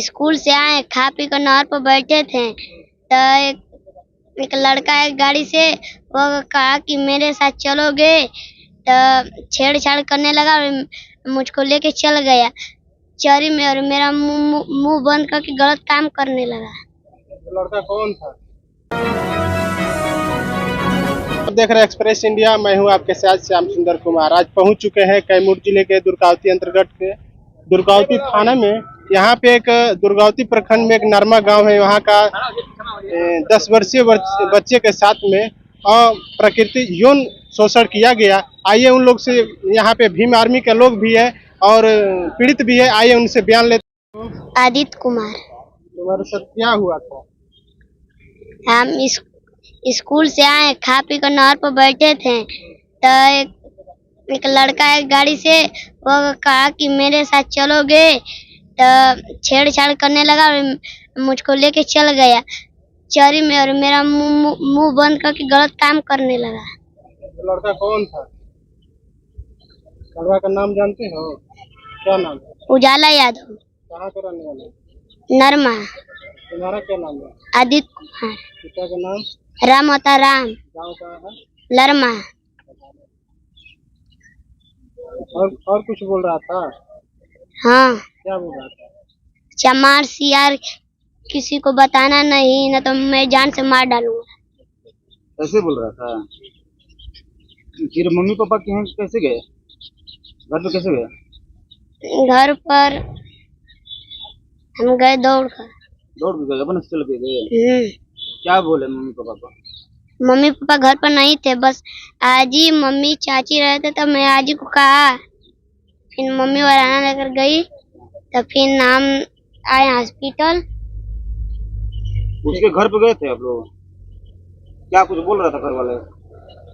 School से आए, खा पी कर नहर पर बैठे थे तो एक लड़का एक गाड़ी से वो कहा कि मेरे साथ चलोगे, तो छेड़छाड़ करने लगा और मुझको लेके चल गया चरी में और मेरा मुंह बंद करके गलत काम करने लगा। लड़का कौन था? देख रहे एक्सप्रेस इंडिया, मैं हूं आपके साथ श्याम सुंदर कुमार। आज पहुंच चुके हैं कैमूर जिले के दुर्गावती अंतर्गत के दुर्गावती थाना में। यहाँ पे एक दुर्गावती प्रखंड में एक नरमा गांव है, वहाँ का 10 वर्षीय बच्चे के साथ में प्रकृति यौन शोषण किया गया। आइए उन लोग से, यहाँ पे भीम आर्मी के लोग भी है और पीड़ित भी है, आइए उनसे बयान लेते। आदित्य कुमार। तुम्हारे साथ क्या हुआ था? हम स्कूल से आए, खा पी कर नहर पर बैठे थे तो एक लड़का एक गाड़ी से वो कहा कि मेरे साथ चलोगे, तो छेड़छाड़ करने लगा और मुझको लेके चल गया चरी में और मेरा मुंह बंद करके गलत काम करने लगा। लड़का कौन था? लड़का का नाम जानते हो? क्या नाम है? उजाला यादव। कहाँ के रहने वाले? नरमा। तुम्हारा क्या नाम है? आदित्य कुमार। पिता का नाम? राम होता राम। गाँव कहाँ है? लरमा। और कुछ बोल रहा था? हाँ। क्या बोल रहा था? चमार सियार किसी को बताना नहीं, न तो मैं जान से मार डालूंगा। ऐसे बोल रहा था। फिर मम्मी पापा के यहाँ कैसे गए? घर पे कैसे गए? घर पर हम गए दौड़ के गए, अपन चल के गए। क्या बोले मम्मी पापा को? मम्मी पापा घर पर नहीं थे, बस आजी मम्मी चाची रहे थे, तब मैं आजी को कहा, फिर मम्मी वराना लेकर गई, तब फिर नाम आए हॉस्पिटल। उसके घर पे गए थे आप लोग? क्या कुछ बोल रहा था घर वाले?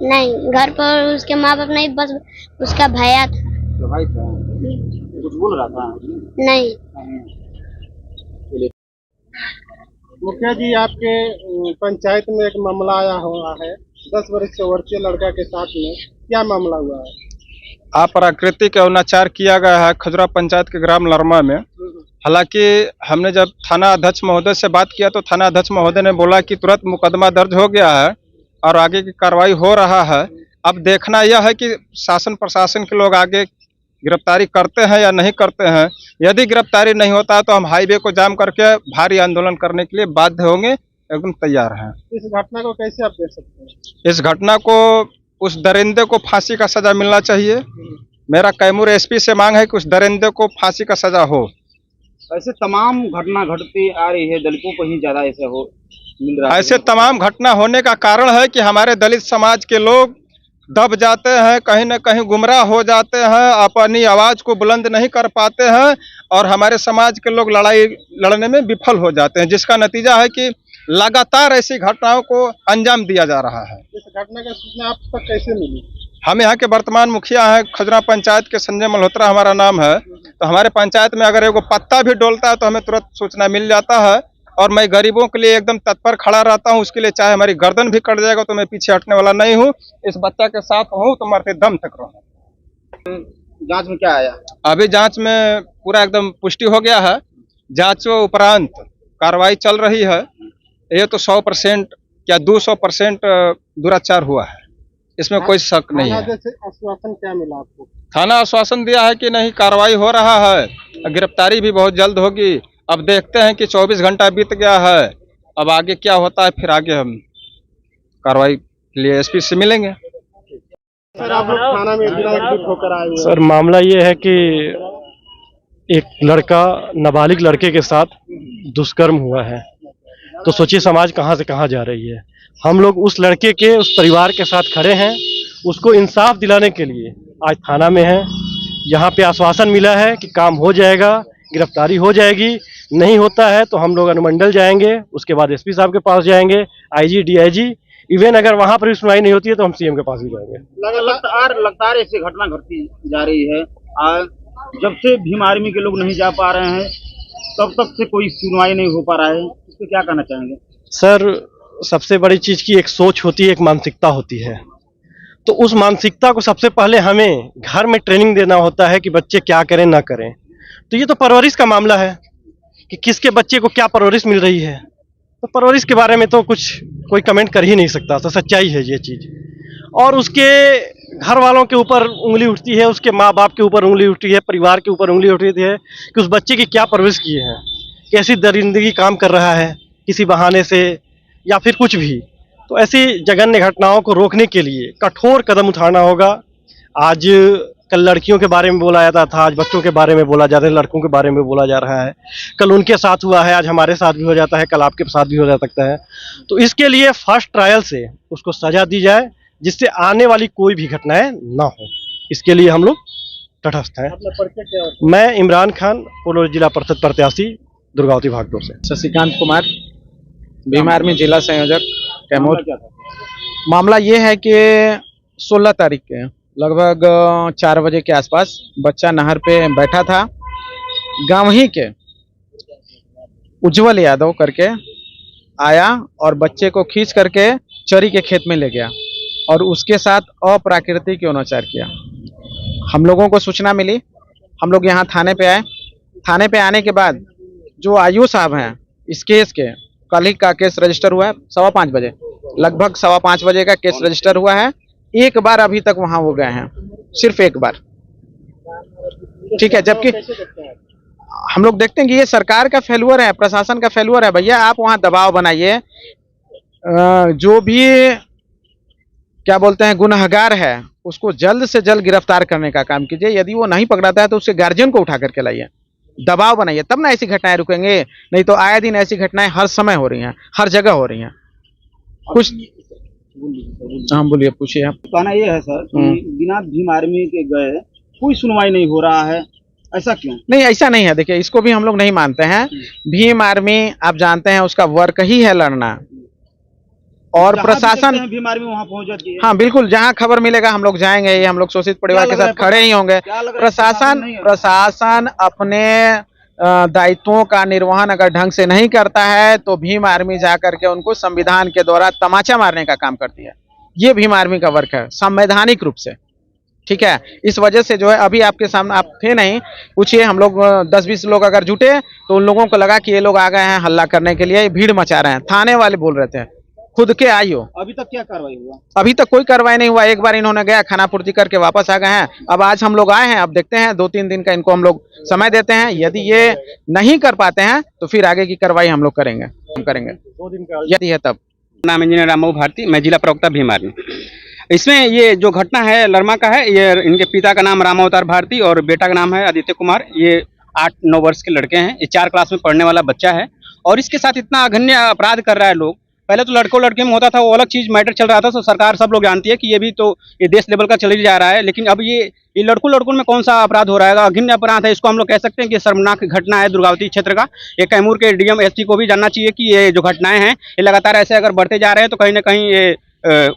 नहीं, घर पर उसके माँ बाप नहीं, बस उसका भैया था। तो भाई था? कुछ बोल रहा था? नहीं। मुखिया जी, आपके पंचायत में एक मामला आया हुआ है 10 वर्षीय लड़का के साथ में, क्या मामला हुआ है? अप्राकृतिक अनाचार किया गया है खजुरा पंचायत के ग्राम लरमा में। हालांकि हमने जब थाना अध्यक्ष महोदय से बात किया तो थाना अध्यक्ष महोदय ने बोला कि तुरंत मुकदमा दर्ज हो गया है और आगे की कार्रवाई हो रहा है। अब देखना यह है कि शासन प्रशासन के लोग आगे गिरफ्तारी करते हैं या नहीं करते हैं। यदि गिरफ्तारी नहीं होता तो हम हाईवे को जाम करके भारी आंदोलन करने के लिए बाध्य होंगे, एकदम तैयार हैं। इस घटना को कैसे आप देख सकते हैं? इस घटना को, उस दरिंदे को फांसी का सजा मिलना चाहिए। मेरा कैमूर एसपी से मांग है कि उस दरिंदे को फांसी का सजा हो। ऐसे तमाम घटना घटती आ रही है, दलितों को ही ज्यादा ऐसे हो मिल रहा है। ऐसे तमाम घटना होने का कारण है कि हमारे दलित समाज के लोग दब जाते हैं, कहीं न कहीं गुमराह हो जाते हैं, अपनी आवाज को बुलंद नहीं कर पाते हैं और हमारे समाज के लोग लड़ाई लड़ने में विफल हो जाते हैं, जिसका नतीजा है कि लगातार ऐसी घटनाओं को अंजाम दिया जा रहा है। इस घटना का सूचना आप तक कैसे मिली? हम यहाँ के वर्तमान मुखिया हैं, खजुरा पंचायत के संजय मल्होत्रा हमारा नाम है। तो हमारे पंचायत में अगर एगो पत्ता भी डोलता है तो हमें तुरंत सूचना मिल जाता है और मैं गरीबों के लिए एकदम तत्पर खड़ा रहता हूँ। उसके लिए चाहे हमारी गर्दन भी कट जाएगा तो मैं पीछे हटने वाला नहीं हूँ। इस बच्चा के साथ हूँ तो मरते दम तक रहूँ। जांच में क्या आया? अभी जांच में पूरा एकदम पुष्टि हो गया है। जांचों उपरांत कार्रवाई चल रही है। ये तो 100% या 200% दुराचार हुआ है, इसमें कोई शक नहीं है। आश्वासन क्या मिला आपको? थाना आश्वासन दिया है कि नहीं, कार्रवाई हो रहा है, गिरफ्तारी भी बहुत जल्द होगी। अब देखते हैं कि 24 घंटा बीत गया है, अब आगे क्या होता है, फिर आगे हम कार्रवाई के लिए एसपी से मिलेंगे। सर, आप लोग थाना में इतना एकजुट होकर आए हुए हैं। सर, मामला ये है कि एक लड़का नाबालिग लड़के के साथ दुष्कर्म हुआ है, तो सोचिए समाज कहाँ से कहाँ जा रही है। हम लोग उस लड़के के, उस परिवार के साथ खड़े हैं, उसको इंसाफ दिलाने के लिए आज थाना में हैं। यहाँ पे आश्वासन मिला है कि काम हो जाएगा, गिरफ्तारी हो जाएगी। नहीं होता है तो हम लोग अनुमंडल जाएंगे, उसके बाद एसपी साहब के पास जाएंगे, आईजी, डीआईजी, इवन अगर वहाँ पर भी सुनवाई नहीं होती है तो हम सीएम के पास भी जाएंगे। लगातार ऐसी घटना घटती जा रही है। जब से भीम आर्मी के लोग नहीं जा पा रहे हैं तब तक से कोई सुनवाई नहीं हो पा रहा है, इस पर क्या कहना चाहेंगे? सर, सबसे बड़ी चीज की एक सोच होती है, एक मानसिकता होती है। तो उस मानसिकता को सबसे पहले हमें घर में ट्रेनिंग देना होता है कि बच्चे क्या करें ना करें। तो ये तो परवरिश का मामला है। कि किसके बच्चे को क्या परवरिश मिल रही है, तो परवरिश के बारे में तो कुछ कोई कमेंट कर ही नहीं सकता। तो सच्चाई है ये चीज़। और उसके घर वालों के ऊपर उंगली उठती है, उसके माँ बाप के ऊपर उंगली उठती है, परिवार के ऊपर उंगली उठती है कि उस बच्चे की क्या परवरिश किए हैं, कैसी दरिंदगी काम कर रहा है किसी बहाने से या फिर कुछ भी। तो ऐसी जघन्य घटनाओं को रोकने के लिए कठोर कदम उठाना होगा। आज कल लड़कियों के बारे में बोला जाता था, आज बच्चों के बारे में बोला जा रहा है, लड़कों के बारे में बोला जा रहा है। कल उनके साथ हुआ है, आज हमारे साथ भी हो जाता है, कल आपके साथ भी हो जा सकता है। तो इसके लिए फर्स्ट ट्रायल से उसको सजा दी जाए, जिससे आने वाली कोई भी घटनाएं ना हो। इसके लिए हम लोग तटस्थ हैं। मैं इमरान खान, पूर्व जिला परिषद प्रत्याशी, दुर्गावती भागदौड़ से। शशिकांत कुमार, भीम आर्मी जिला संयोजक कैमूर। मामला ये है कि 16 तारीख के लगभग 4 बजे के आसपास बच्चा नहर पे बैठा था। गांव ही के उज्जवल यादव करके आया और बच्चे को खींच करके चरी के खेत में ले गया और उसके साथ अप्राकृतिक यौनाचार किया। हम लोगों को सूचना मिली, हम लोग यहाँ थाने पे आए। थाने पे आने के बाद जो आयु साहब हैं इस केस के, कल ही का केस रजिस्टर हुआ है 5:15 बजे, लगभग 5:15 बजे का केस रजिस्टर हुआ है। एक बार अभी तक वहां वो गए हैं, सिर्फ एक बार, ठीक है। जबकि हम लोग देखते हैं कि ये सरकार का फेल्यूर है, प्रशासन का फेल्यूर है। भैया आप वहां दबाव बनाइए, जो भी क्या बोलते हैं गुनहगार है उसको जल्द से जल्द गिरफ्तार करने का काम कीजिए। यदि वो नहीं पकड़ाता है तो उसके गार्जियन को उठा करके लाइए, दबाव बनाइए, तब ना ऐसी घटनाएं रुकेंगे। नहीं तो आए दिन ऐसी घटनाएं हर समय हो रही हैं, हर जगह हो रही हैं। कुछ हाँ बोलिए, पूछिए आप। कहना ये है सर कि बिना भीम आर्मी के गए कोई सुनवाई नहीं हो रहा है, ऐसा क्यों? नहीं, ऐसा नहीं है। देखिए, इसको भी हम लोग नहीं मानते हैं। भीम आर्मी आप जानते हैं उसका वर्क ही है लड़ना, और प्रशासन भीम आर्मी वहाँ पहुंच जाती है। हाँ बिल्कुल, जहाँ खबर मिलेगा हम लोग जाएंगे, ये हम लोग शोषित परिवार के साथ खड़े ही होंगे। प्रशासन अपने दायित्वों का निर्वहन अगर ढंग से नहीं करता है तो भीम आर्मी जाकर के उनको संविधान के द्वारा तमाचा मारने का काम करती है। ये भीम आर्मी का वर्क है संवैधानिक रूप से, ठीक है। इस वजह से जो है, अभी आपके सामने आप थे नहीं, पूछिए, हम लोग 10-20 लोग अगर जुटे तो उन लोगों को लगा कि ये लोग आ गए हैं हल्ला करने के लिए, भीड़ मचा रहे हैं। थाने वाले बोल रहे थे खुद के आइयो। अभी तक क्या कार्रवाई हुआ? अभी तक कोई कार्रवाई नहीं हुआ। एक बार इन्होंने गया, खाना पूर्ति करके वापस आ गए हैं। अब आज हम लोग आए हैं, अब देखते हैं 2-3 दिन का इनको हम लोग समय देते हैं। यदि ये नहीं कर पाते हैं तो फिर आगे की कार्रवाई हम लोग करेंगे 2 दिन का यदि है तब। नाम इंजीनियर रामू भारती, मैं जिला प्रवक्ता भीम आर्मी। इसमें ये जो घटना है लरमा का है। ये इनके पिता का नाम राम अवतार भारती और बेटा का नाम है आदित्य कुमार। ये 8-9 वर्ष के लड़के हैं। ये 4 क्लास में पढ़ने वाला बच्चा है और इसके साथ इतना अघन्य अपराध कर रहा है लोग। पहले तो लड़कों लड़के में होता था, वो अलग चीज मैटर चल रहा था, तो सरकार सब लोग जानती है कि ये भी तो ये देश लेवल का चल ही जा रहा है। लेकिन अब ये लड़कों में कौन सा अपराध हो रहा है? अघिन्य अपराध है, इसको हम लोग कह सकते हैं कि शर्मनाक घटना है दुर्गावती क्षेत्र का। ये कैमूर के डीएम एसपी को भी जानना चाहिए कि ये जो घटनाएं हैं ये लगातार ऐसे अगर बढ़ते जा रहे हैं तो कहीं ना कहीं ये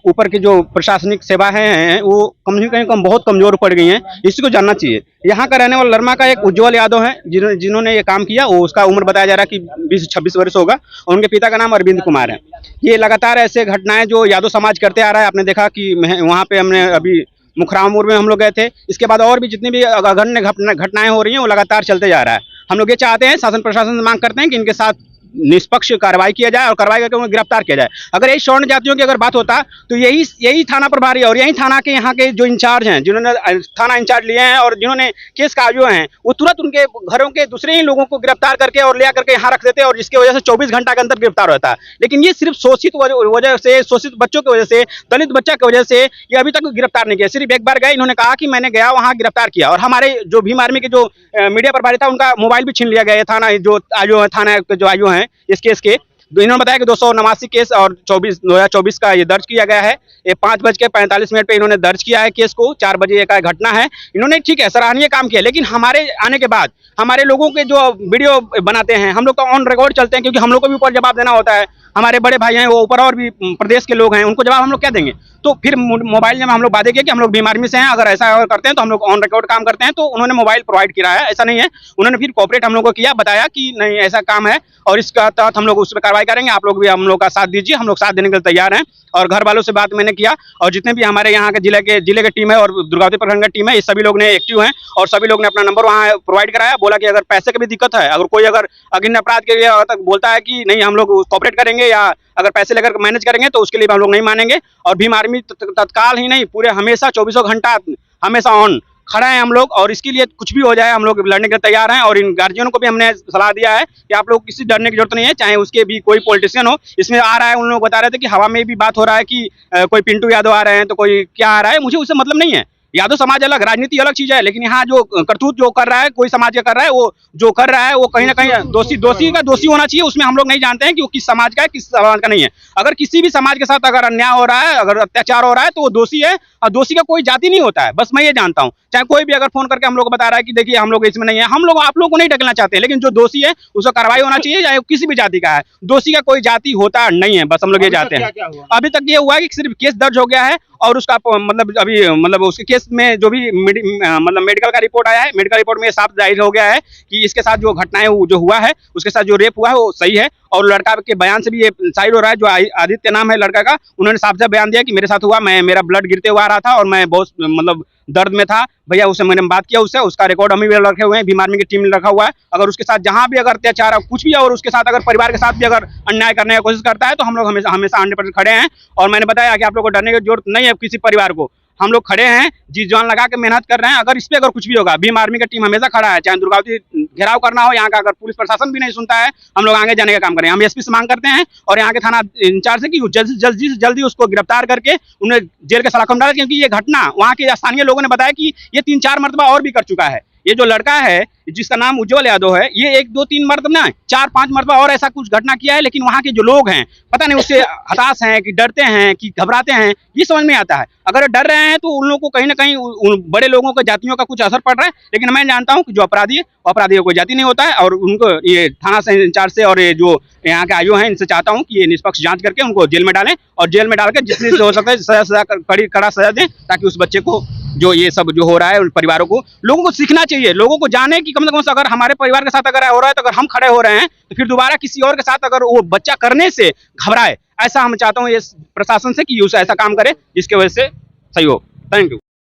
ऊपर की जो प्रशासनिक सेवा है वो कम बहुत कमजोर पड़ गई हैं। इसी को जानना चाहिए। यहाँ का रहने वाला लरमा का एक उज्जवल यादव है जिन्होंने ये काम किया। वो उसका उम्र बताया जा रहा है कि 20-26 वर्ष होगा और उनके पिता का नाम अरविंद कुमार है। ये लगातार ऐसे घटनाएं जो यादव समाज करते आ रहा है। आपने देखा कि वहाँ पे हमने अभी मुखरामपुर में हम लोग गए थे। इसके बाद और भी जितनी भी अघन्य घटनाएं हो रही हैं वो लगातार चलते जा रहा है। हम लोग ये चाहते हैं, शासन प्रशासन से मांग करते हैं कि इनके साथ निष्पक्ष कार्रवाई किया जाए और कार्रवाई करके उन्हें गिरफ्तार किया जाए। अगर यही स्वर्ण जातियों की अगर बात होता तो यही थाना प्रभारी और यही थाना के यहाँ के जो इंचार्ज हैं, जिन्होंने थाना इंचार्ज लिए हैं और जिन्होंने केस का आजू हैं, वो तुरंत उनके घरों के दूसरे ही लोगों को गिरफ्तार करके और ले आकर के यहाँ रख देते और जिसकी वजह से 24 घंटा के अंदर गिरफ्तार होता है। लेकिन ये सिर्फ शोषित वजह से, शोषित बच्चों की वजह से, दलित बच्चा की वजह से ये अभी तक गिरफ्तार नहीं किया। सिर्फ एक बार गए, इन्होंने कहा कि मैंने गया वहाँ गिरफ्तार किया और हमारे जो भीम आर्मी के जो मीडिया प्रभारी था उनका मोबाइल भी छीन लिया गया। थाना जो आजू थाना जो आजू हैं इस केस के इन्होंने बताया कि 289 केस और 2024 का ये दर्ज किया गया है। ये 5:45 पे इन्होंने दर्ज किया है केस को। 4 बजे का घटना है। इन्होंने ठीक है सराहनीय काम किया, लेकिन हमारे आने के बाद हमारे लोगों के जो वीडियो बनाते हैं हम लोग तो ऑन रिकॉर्ड चलते हैं, क्योंकि हम लोग को भी ऊपर जवाब देना होता है। हमारे बड़े भाई हैं वो ऊपर और भी प्रदेश के लोग हैं, उनको जवाब हम लोग क्या देंगे? तो फिर मोबाइल जब हम लोग वादे किए कि हम लोग भीम आर्मी से हैं, अगर ऐसा अगर करते हैं तो हम लोग ऑन रिकॉर्ड काम करते हैं, तो उन्होंने मोबाइल प्रोवाइड किया है। ऐसा नहीं है, उन्होंने फिर कोऑपरेट हम लोग को किया, बताया कि नहीं ऐसा काम है और इसका तहत हम लोग उस पर कार्रवाई कार्रवाई करेंगे। आप लोग भी हम लोग का साथ दीजिए, हम लोग साथ देने के लिए तैयार हैं। और घर वालों से बात मैंने किया और जितने भी हमारे यहाँ के जिले के टीम है और दुर्गावती प्रखंड का टीम है, ये सभी लोग ने एक्टिव हैं और सभी लोग ने अपना नंबर वहाँ प्रोवाइड कराया। बोला कि अगर पैसे की भी दिक्कत है, अगर कोई अगर अघिन्न अपराध के लिए तक बोलता है कि नहीं हम लोग कॉपरेट करेंगे या अगर पैसे लेकर मैनेज करेंगे तो उसके लिए हम लोग नहीं मानेंगे। और भीम आर्मी तत्काल ही नहीं, पूरे हमेशा 24 घंटा हमेशा ऑन खड़ा है हम लोग। और इसके लिए कुछ भी हो जाए हम लोग लड़ने के लिए तैयार हैं। और इन गार्जियनों को भी हमने सलाह दिया है कि आप लोग किसी डरने की जरूरत नहीं है, चाहे उसके भी कोई पॉलिटिशियन हो। इसमें आ रहा है, उन लोग बता रहे थे कि हवा में भी बात हो रहा है कि कोई पिंटू यादव आ रहे हैं तो कोई क्या आ रहा है, मुझे उससे मतलब नहीं है। यादव समाज अलग, राजनीति अलग चीज है, लेकिन यहाँ जो करतूत जो कर रहा है कोई समाज का कर रहा है, वो जो कर रहा है वो कहीं ना कहीं दोषी का दोषी होना चाहिए। उसमें हम लोग नहीं जानते हैं कि वो किस समाज का है किस समाज का नहीं है। अगर किसी भी समाज के साथ अगर अन्याय हो रहा है, अगर अत्याचार हो रहा है तो वो दोषी है और दोषी का कोई जाति नहीं होता है। बस मैं ये जानता हूँ, चाहे कोई भी अगर फोन करके हम लोग को बता रहा है कि देखिए हम लोग इसमें नहीं है, हम लोग आप लोग को नहीं ढकलना चाहते, लेकिन जो दोषी है उसको कार्रवाई होना चाहिए, चाहे किसी भी जाति का है। दोषी का कोई जाति होता नहीं है, बस हम लोग ये चाहते हैं। अभी तक ये हुआ है कि सिर्फ केस दर्ज हो गया है और उसका मतलब अभी मतलब उसके केस में जो भी मतलब मेडिकल का रिपोर्ट आया है, मेडिकल रिपोर्ट में साफ जाहिर हो गया है कि इसके साथ जो घटनाएं जो हुआ है, उसके साथ जो रेप हुआ है वो सही है। और लड़का के बयान से भी ये जाहिर हो रहा है, जो आदित्य नाम है लड़का का, उन्होंने साफ साफ बयान दिया कि मेरे साथ हुआ, मेरा ब्लड गिरते हुआ आ रहा था और मैं बहुत मतलब दर्द में था भैया। उससे मैंने बात किया, उससे उसका रिकॉर्ड हम भी रखे हुए हैं, भीम आर्मी की टीम ने रखा हुआ है। अगर उसके साथ जहां भी अगर अत्याचार कुछ भी और उसके साथ अगर परिवार के साथ भी अगर अन्याय करने की कोशिश करता है तो हम लोग हमेशा 100% खड़े हैं। और मैंने बताया कि आप लोग को डरने की जरूरत नहीं है किसी परिवार को, हम लोग खड़े हैं, जी जान लगा के मेहनत कर रहे हैं। अगर इस पे अगर कुछ भी होगा, भीम आर्मी का टीम हमेशा खड़ा है, चाहे दुर्गावती घेराव करना हो, यहाँ का अगर पुलिस प्रशासन भी नहीं सुनता है, हम लोग आगे जाने का काम करें। हम एसपी से मांग करते हैं और यहाँ के थाना इंचार्ज से कि जल्दी से जल्दी उसको गिरफ्तार करके उन्हें जेल के सलाखों में डालें, क्योंकि ये घटना वहाँ के स्थानीय लोगों ने बताया कि ये 3-4 मरतबा और भी कर चुका है। ये जो लड़का है जिसका नाम उज्जवल यादव है, ये 1-2-3 मरतबा ना 4-5 मरतबा और ऐसा कुछ घटना किया है। लेकिन वहाँ के जो लोग हैं पता नहीं उससे हताश हैं कि डरते हैं कि घबराते हैं, ये समझ में आता है। अगर डर रहे हैं तो उन लोगों को कहीं ना कहीं उन बड़े लोगों को जातियों का कुछ असर पड़ रहा है। लेकिन मैं जानता हूँ कि जो अपराधी है वो अपराधी का कोई जाति नहीं होता है। और उनको ये थाना से इंचार्ज से और ये जो यहाँ के आयु हैं इनसे चाहता हूँ कि ये निष्पक्ष जांच करके उनको जेल में डालें और जेल में डालकर जितनी हो सकता है सजा कड़ा सजा दें, ताकि उस बच्चे को जो ये सब जो हो रहा है, परिवारों को लोगों को सीखना चाहिए, लोगों को जाने की कम से कम अगर हमारे परिवार के साथ अगर हो रहा है तो अगर हम खड़े हो रहे हैं तो फिर दोबारा किसी और के साथ अगर वो बच्चा करने से घबराए, ऐसा हम चाहता हूँ ये प्रशासन से कि उसे ऐसा काम करे जिसकी वजह से सही हो। Thank you.